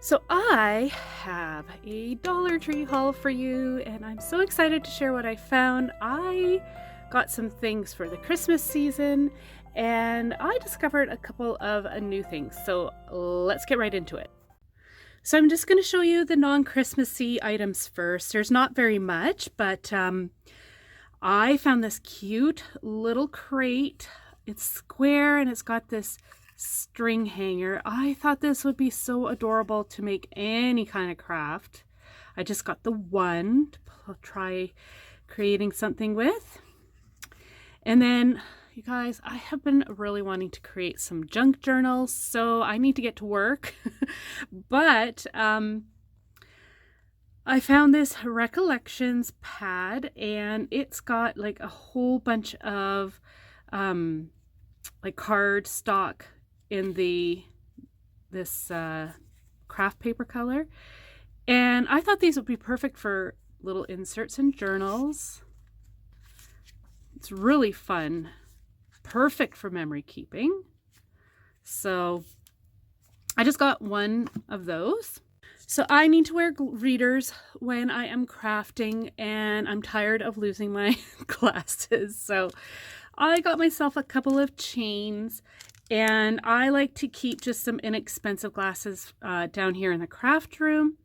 So I have a Dollar Tree haul for you, and I'm so excited to share what I found. I got some things for the Christmas season, and I discovered a couple of new things. So let's get right into it. So I'm just going to show you the non-Christmassy items first. There's not very much, but I found this cute little crate. It's square and it's got this string hanger. I thought this would be so adorable to make any kind of craft. I just got the one to try creating something with. And then, you guys, I have been really wanting to create some junk journals, so I need to get to work. But I found this recollections pad, and it's got like a whole bunch of like card stock in this craft paper color, and I thought these would be perfect for little inserts and journals. It's really fun, perfect for memory keeping. So I just got one of those. So I need to wear readers when I am crafting, and I'm tired of losing my glasses. So I got myself a couple of chains, and I like to keep just some inexpensive glasses down here in the craft room.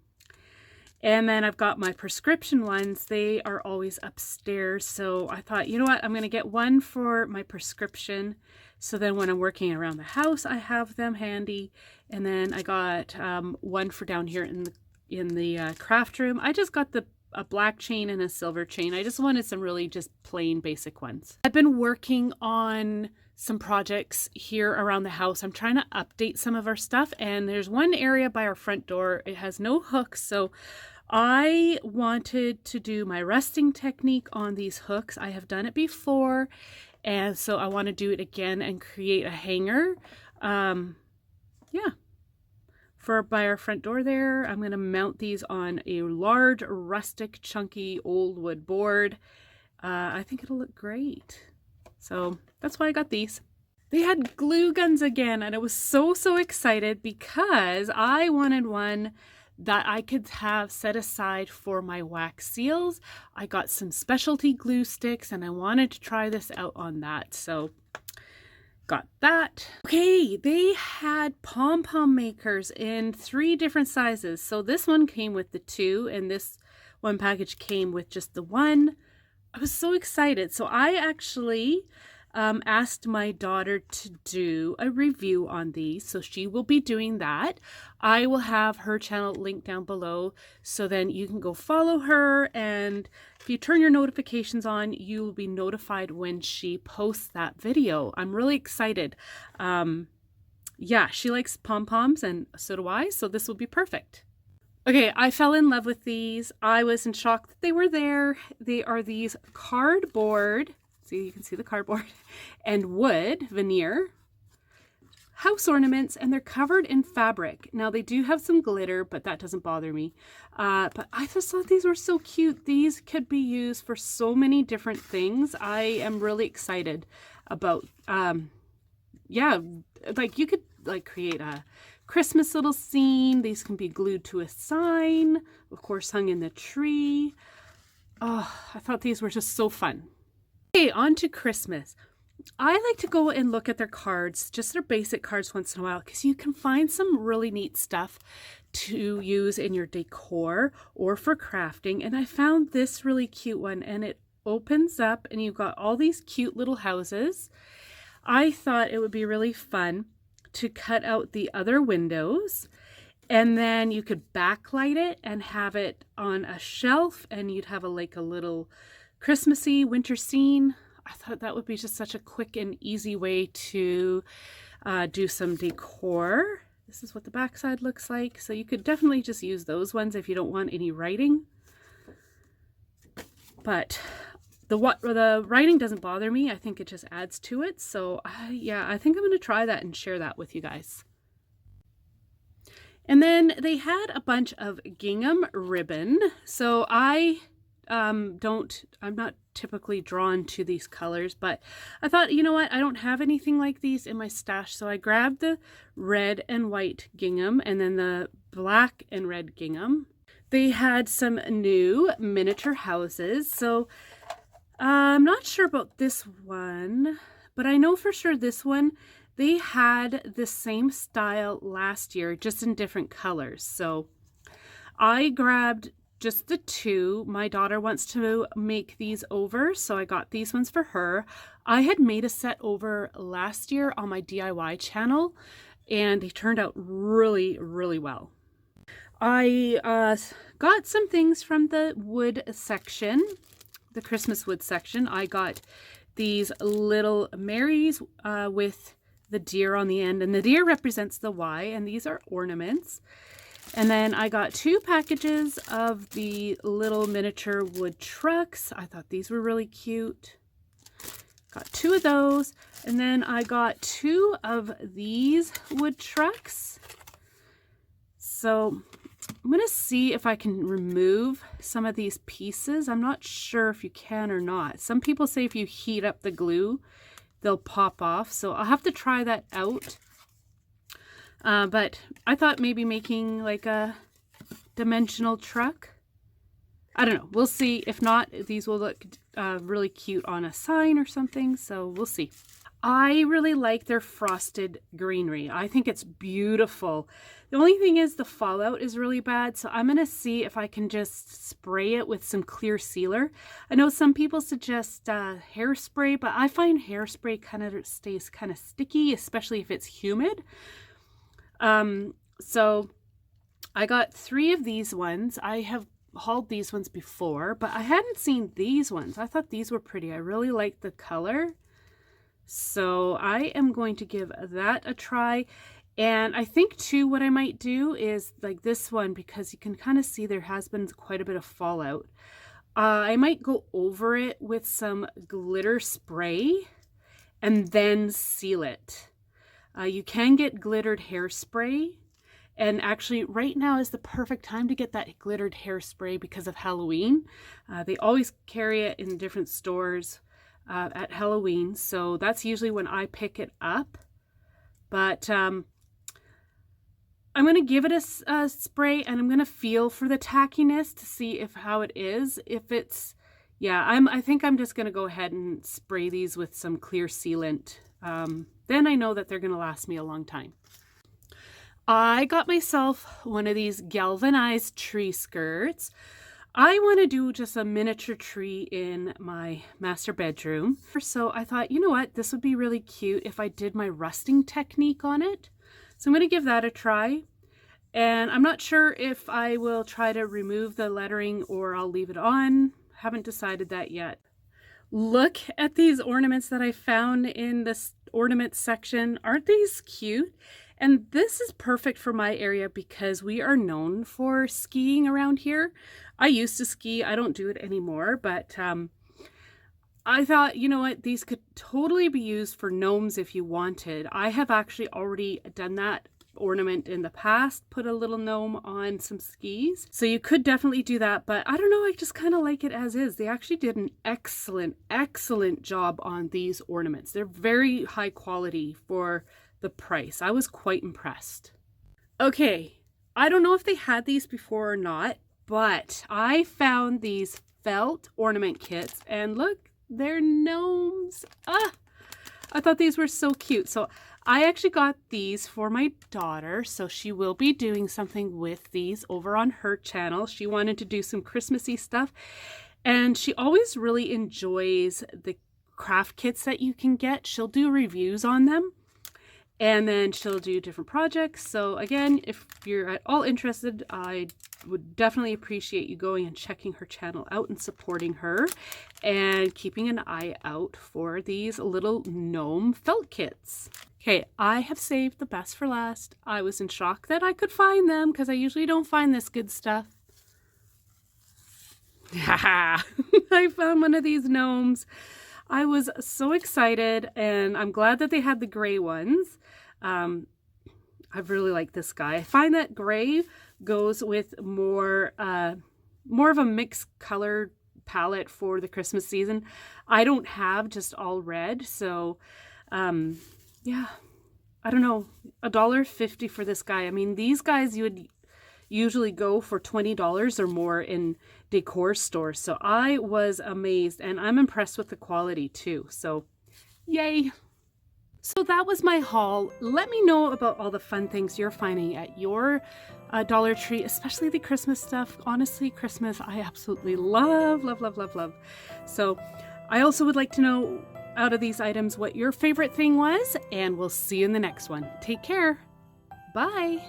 And then I've got my prescription ones. They are always upstairs. So I thought, you know what, I'm going to get one for my prescription. So then when I'm working around the house, I have them handy. And then I got one for down here in the craft room. I just got a black chain and a silver chain. I just wanted some really just plain basic ones. I've been working on some projects here around the house. I'm trying to update some of our stuff, and there's one area by our front door. It has no hooks, so I wanted to do my resting technique on these hooks. I have done it before, and so I want to do it again and create a hanger. Yeah. For by our front door there, I'm going to mount these on a large, rustic, chunky, old wood board. I think it'll look great. So that's why I got these. They had glue guns again, and I was so excited because I wanted one that I could have set aside for my wax seals. I got some specialty glue sticks, and I wanted to try this out on that. So got that. Okay, they had pom-pom makers in 3 different sizes. So this one came with the 2, and this one package came with just the 1. I was so excited. So I actually asked my daughter to do a review on these. So she will be doing that. I will have her channel linked down below, so then you can go follow her, and if you turn your notifications on, you will be notified when she posts that video. I'm really excited. Yeah, she likes pom-poms, and so do I, so this will be perfect. Okay, I fell in love with these. I was in shock that they were there. They are these cardboard, see, you can see the cardboard, and wood veneer house ornaments, and they're covered in fabric. Now they do have some glitter, but that doesn't bother me. But I just thought these were so cute. These could be used for so many different things. I am really excited about, yeah, like you could like create a Christmas little scene. These can be glued to a sign, of course hung in the tree. Oh, I thought these were just so fun. Okay, on to Christmas. I like to go and look at their cards, just their basic cards once in a while, because you can find some really neat stuff to use in your decor or for crafting. And I found this really cute one, and it opens up and you've got all these cute little houses. I thought it would be really fun to cut out the other windows, and then you could backlight it and have it on a shelf, and you'd have a little Christmassy winter scene. I thought that would be just such a quick and easy way to do some decor. This is what the backside looks like. So you could definitely just use those ones if you don't want any writing. But the writing doesn't bother me. I think it just adds to it. So yeah, I think I'm going to try that and share that with you guys. And then they had a bunch of gingham ribbon. So I I'm not typically drawn to these colors, but I thought, you know what, I don't have anything like these in my stash, so I grabbed the red and white gingham and then the black and red gingham. They had some new miniature houses, so I'm not sure about this one, but I know for sure this one, they had the same style last year, just in different colors. So I grabbed just the two. My daughter wants to make these over, so I got these ones for her. I had made a set over last year on my DIY channel, and they turned out really, really well. I got some things from the wood section, the Christmas wood section. I got these little Marys with the deer on the end, and the deer represents the Y, and these are ornaments. And then I got 2 packages of the little miniature wood trucks. I thought these were really cute. Got 2 of those. And then I got 2 of these wood trucks. So I'm going to see if I can remove some of these pieces. I'm not sure if you can or not. Some people say if you heat up the glue, they'll pop off. So I'll have to try that out. But I thought maybe making like a dimensional truck. I don't know. We'll see. If not, these will look really cute on a sign or something. So we'll see. I really like their frosted greenery. I think it's beautiful. The only thing is the fallout is really bad. So I'm going to see if I can just spray it with some clear sealer. I know some people suggest hairspray, but I find hairspray kind of stays kind of sticky, especially if it's humid. So I got 3 of these ones. I have hauled these ones before, but I hadn't seen these ones. I thought these were pretty. I really like the color. So I am going to give that a try. And I think too, what I might do is like this one, because you can kind of see there has been quite a bit of fallout. I might go over it with some glitter spray and then seal it. You can get glittered hairspray, and actually right now is the perfect time to get that glittered hairspray because of Halloween. They always carry it in different stores at Halloween, so that's usually when I pick it up. But I'm going to give it a spray, and I'm going to feel for the tackiness to see how it is. If it's, yeah, I think I'm just going to go ahead and spray these with some clear sealant. Then I know that they're going to last me a long time. I got myself one of these galvanized tree skirts. I want to do just a miniature tree in my master bedroom. So I thought, you know what, this would be really cute if I did my rusting technique on it. So I'm going to give that a try. And I'm not sure if I will try to remove the lettering or I'll leave it on. Haven't decided that yet. Look at these ornaments that I found in this ornament section. Aren't these cute? And this is perfect for my area because we are known for skiing around here. I used to ski. I don't do it anymore, but I thought, you know what, these could totally be used for gnomes if you wanted. I have actually already done that ornament in the past, put a little gnome on some skis. So you could definitely do that, but I don't know, I just kind of like it as is. They actually did an excellent job on these ornaments. They're very high quality for the price. I was quite impressed. Okay, I don't know if they had these before or not, but I found these felt ornament kits, and look, they're gnomes. I thought these were so cute. So I actually got these for my daughter, so she will be doing something with these over on her channel. She wanted to do some Christmassy stuff, and she always really enjoys the craft kits that you can get. She'll do reviews on them, and then she'll do different projects. So again, if you're at all interested, I would definitely appreciate you going and checking her channel out and supporting her and keeping an eye out for these little gnome felt kits. Okay, I have saved the best for last. I was in shock that I could find them because I usually don't find this good stuff. I found one of these gnomes. I was so excited, and I'm glad that they had the gray ones. I really like this guy. I find that gray goes with more of a mixed color palette for the Christmas season. I don't have just all red, so yeah, I don't know, $1.50 for this guy. I mean, these guys you would usually go for $20 or more in decor stores. So I was amazed, and I'm impressed with the quality too. So yay. So that was my haul. Let me know about all the fun things you're finding at your Dollar Tree, especially the Christmas stuff. Honestly, Christmas I absolutely love, love, love, love, love. So I also would like to know out of these items what your favorite thing was, and we'll see you in the next one. Take care. Bye.